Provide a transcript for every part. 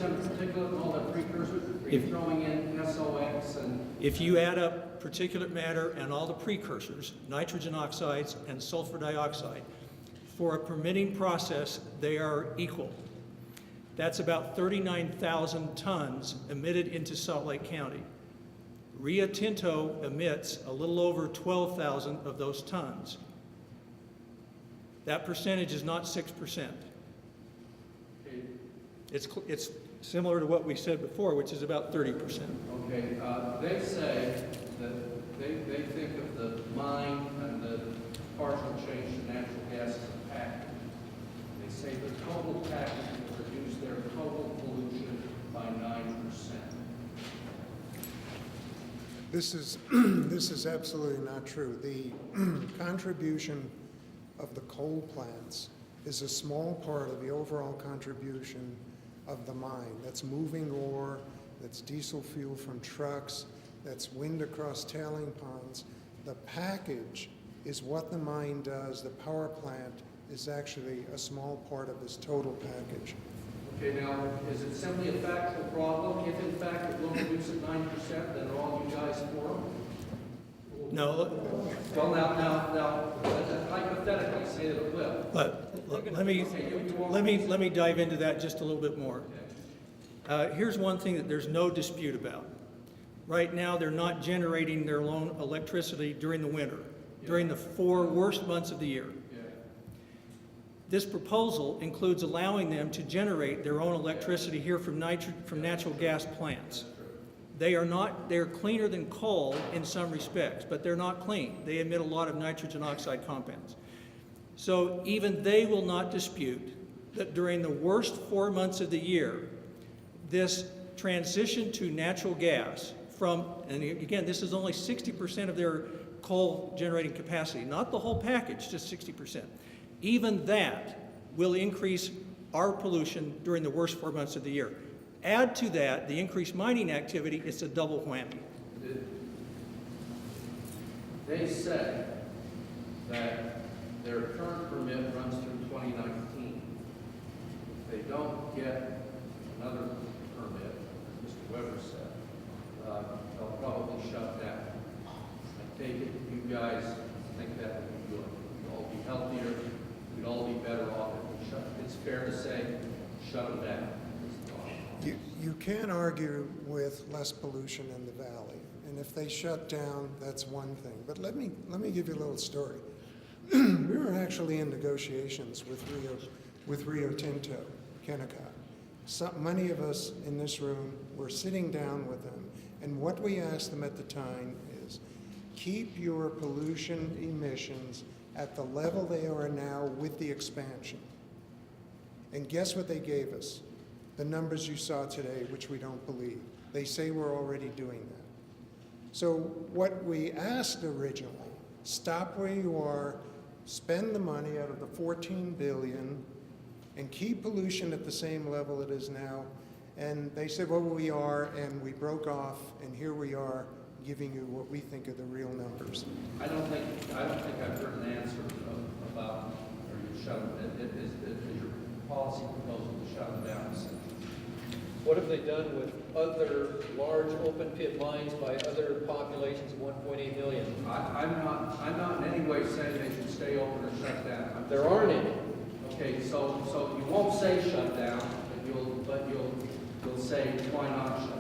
and particulate and all that precursors? Are you throwing in SOx and... If you add up particulate matter and all the precursors, nitrogen oxides and sulfur dioxide, for a permitting process, they are equal. That's about 39,000 tons emitted into Salt Lake County. Rio Tinto emits a little over 12,000 of those tons. That percentage is not 6%. It's similar to what we said before, which is about 30%. Okay, they say that they think of the mine and the partial change to natural gas as a package. They say the total package will reduce their total pollution by 9%. This is absolutely not true. The contribution of the coal plants is a small part of the overall contribution of the mine. That's moving ore, that's diesel fuel from trucks, that's wind across tailing ponds. The package is what the mine does. The power plant is actually a small part of this total package. Okay, now, is it simply a factual problem? If in fact it will reduce it 9%, then are all you guys for it? No. Well, now, hypothetically, say that it will. But let me dive into that just a little bit more. Here's one thing that there's no dispute about. Right now, they're not generating their own electricity during the winter, during the 4 worst months of the year. This proposal includes allowing them to generate their own electricity here from natural gas plants. They're cleaner than coal in some respects, but they're not clean. They emit a lot of nitrogen oxide compounds. So even they will not dispute that during the worst 4 months of the year, this transition to natural gas and again, this is only 60% of their coal generating capacity, not the whole package, just 60%. Even that will increase our pollution during the worst 4 months of the year. Add to that the increased mining activity, it's a double whammy. They say that their current permit runs through 2019. If they don't get another permit, as Mr. Weber said, they'll probably shut down. I take it you guys think that would be good. We'd all be healthier. We'd all be better off if we shut. It's fair to say, shut them down. You can argue with less pollution in the valley, and if they shut down, that's one thing. But let me give you a little story. We were actually in negotiations with Rio Tinto, Kennecott. Many of us in this room were sitting down with them, and what we asked them at the time is, keep your pollution emissions at the level they are now with the expansion. And guess what they gave us? The numbers you saw today, which we don't believe. They say we're already doing that. So what we asked originally, stop where you are, spend the money out of the $14 billion, and keep pollution at the same level it is now. And they said, well, we are, and we broke off, and here we are giving you what we think are the real numbers. I don't think I've heard an answer about, are you shutting, is your policy proposal to shut them down? What have they done with other large open pit mines by other populations of 1.8 million? I'm not in any way saying they should stay open or shut down. There aren't any. Okay, so you won't say shut down, but you'll say why not shut down.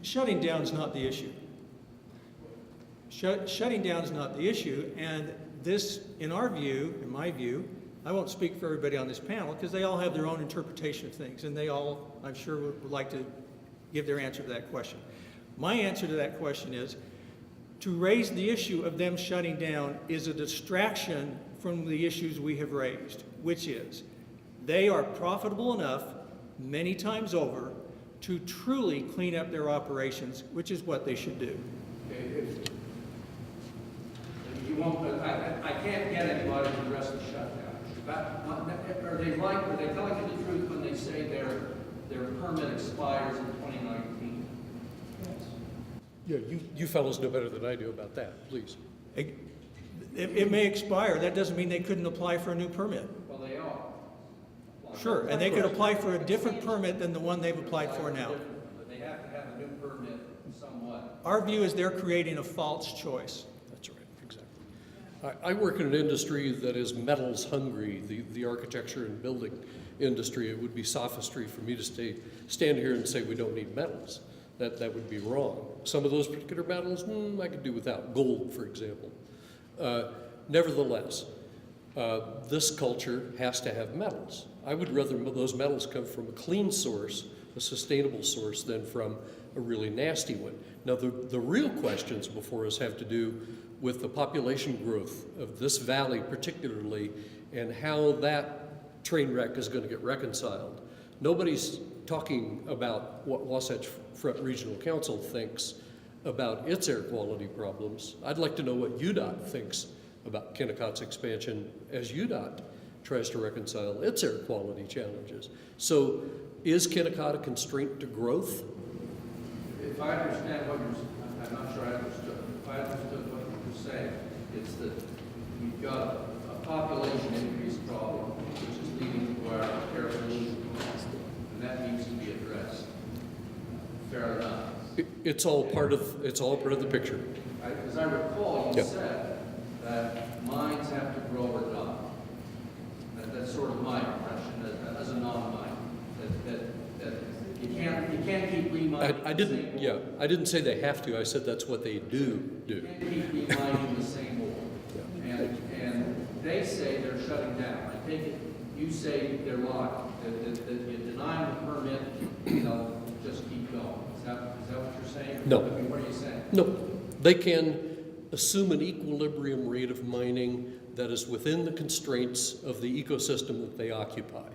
Shutting down is not the issue. Shutting down is not the issue, and this, in our view, in my view, I won't speak for everybody on this panel because they all have their own interpretation of things, and they all, I'm sure, would like to give their answer to that question. My answer to that question is, to raise the issue of them shutting down is a distraction from the issues we have raised, which is they are profitable enough many times over to truly clean up their operations, which is what they should do. Okay, you won't. I can't get anybody to address the shutdown. Are they telling you the truth when they say their permit Yeah, you fellows know better than I do about that, please. It may expire. That doesn't mean they couldn't apply for a new permit. Well, they are. Sure, and they could apply for a different permit than the one they've applied for now. But they have to have a new permit somewhat. Our view is they're creating a false choice. That's right, exactly. I work in an industry that is metals hungry, the architecture and building industry. It would be sophistry for me to stand here and say we don't need metals. That would be wrong. Some of those particular metals, I could do without. Gold, for example. Nevertheless, this culture has to have metals. I would rather those metals come from a clean source, a sustainable source, than from a really nasty one. Now, the real questions before us have to do with the population growth of this valley particularly, and how that train wreck is going to get reconciled. Nobody's talking about what Wasatch Front Regional Council thinks about its air quality problems. I'd like to know what UDOT thinks about Kennecott's expansion as UDOT tries to reconcile its air quality challenges. So is Kennecott a constraint to growth? If I understand what I'm not sure I understood. If I understood what you were saying, it's that you've got a population increase problem, which is leading to our air pollution, and that needs to be addressed. Fair enough. It's all part of the picture. As I recall, you Yeah. said that mines have to grow or die. That's sort of my impression as a non-mine. That you can't keep remining. I didn't say they have to. I said that's what they do. You can't keep remining the same ore. And they say they're shutting down. I take it you say they're locked. That you deny them the permit, they'll just keep going. Is that what you're saying? No. I mean, what are you saying? No, they can assume an equilibrium rate of mining that is within the constraints of the ecosystem that they occupy.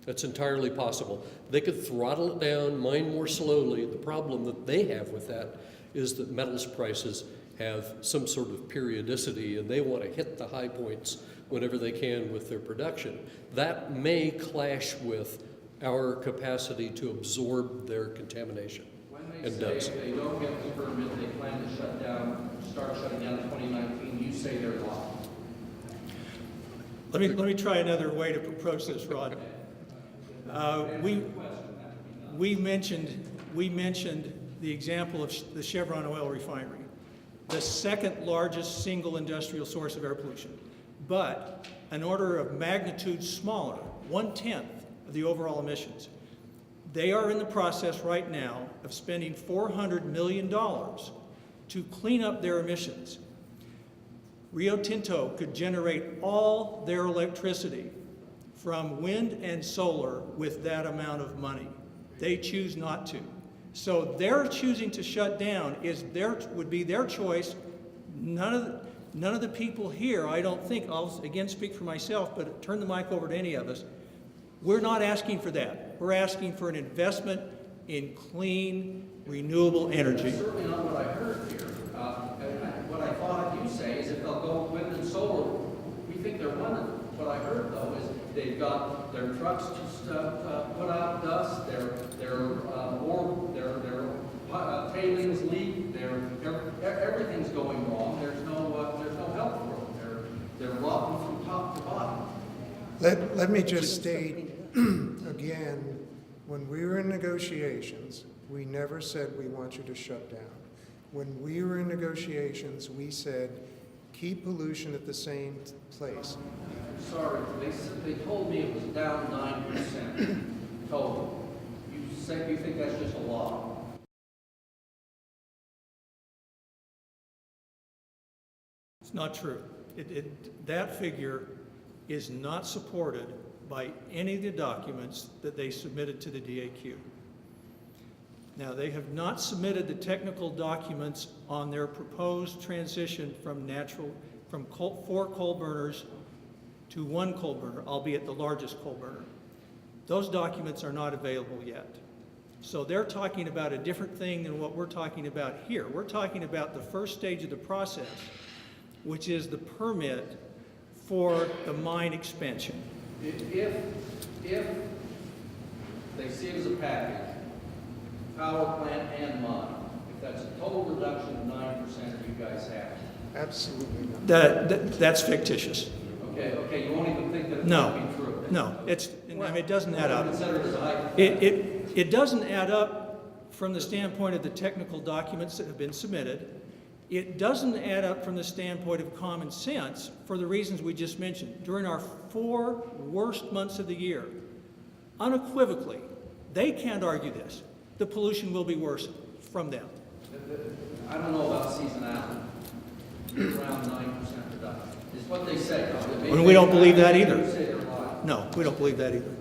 That's entirely possible. They could throttle it down, mine more slowly. The problem that they have with that is that metals prices have some sort of periodicity, and they want to hit the high points whenever they can with their production. That may clash with our capacity to absorb their contamination. When they say if they don't get the permit, they plan to start shutting down in 2019, you say they're locked. Let me try another way to approach this, Rod. We mentioned the example of the Chevron oil refinery, the second largest single industrial source of air pollution, but an order of magnitude smaller, 1/10 of the overall emissions. They are in the process right now of spending $400 million to clean up their emissions. Rio Tinto could generate all their electricity from wind and solar with that amount of money. They choose not to. So their choosing to shut down would be their choice. None of the people here, I don't think, I'll again speak for myself, but turn the mic over to any of us. We're not asking for that. We're asking for an investment in clean, renewable energy. That's certainly not what I heard here. What I thought you say is if they'll go wind and solar, we think they're wonderful. What I heard though is they've got their trucks just put out dust, their tailings leak, everything's going wrong. There's no help for them. They're rotten from top to bottom. Let me just state again, when we were in negotiations, we never said we want you to shut down. When we were in negotiations, we said keep pollution at the same place. I'm sorry, they told me it was down 9% total. You think that's just a lot? It's not true. That figure is not supported by any of the documents that they submitted to the DAQ. Now, they have not submitted the technical documents on their proposed transition from 4 coal burners to 1 coal burner, albeit the largest coal burner. Those documents are not available yet. So they're talking about a different thing than what we're talking about here. We're talking about the first stage of the process, which is the permit for the mine expansion. If they see it as a package, power plant and mine, if that's a total reduction of 9% you guys have. Absolutely not. That's fictitious. Okay, you won't even think that it No. might be true. No, it doesn't add up. Consider it as a hypothetical. It doesn't add up from the standpoint of the technical documents that have been submitted. It doesn't add up from the standpoint of common sense for the reasons we just mentioned. During our 4 worst months of the year, unequivocally, they can't argue this. The pollution will be worse from them. I don't know about seasonality. Around 9% reduction is what they say. And we don't believe that either. They say they're lying. No, we don't believe that either.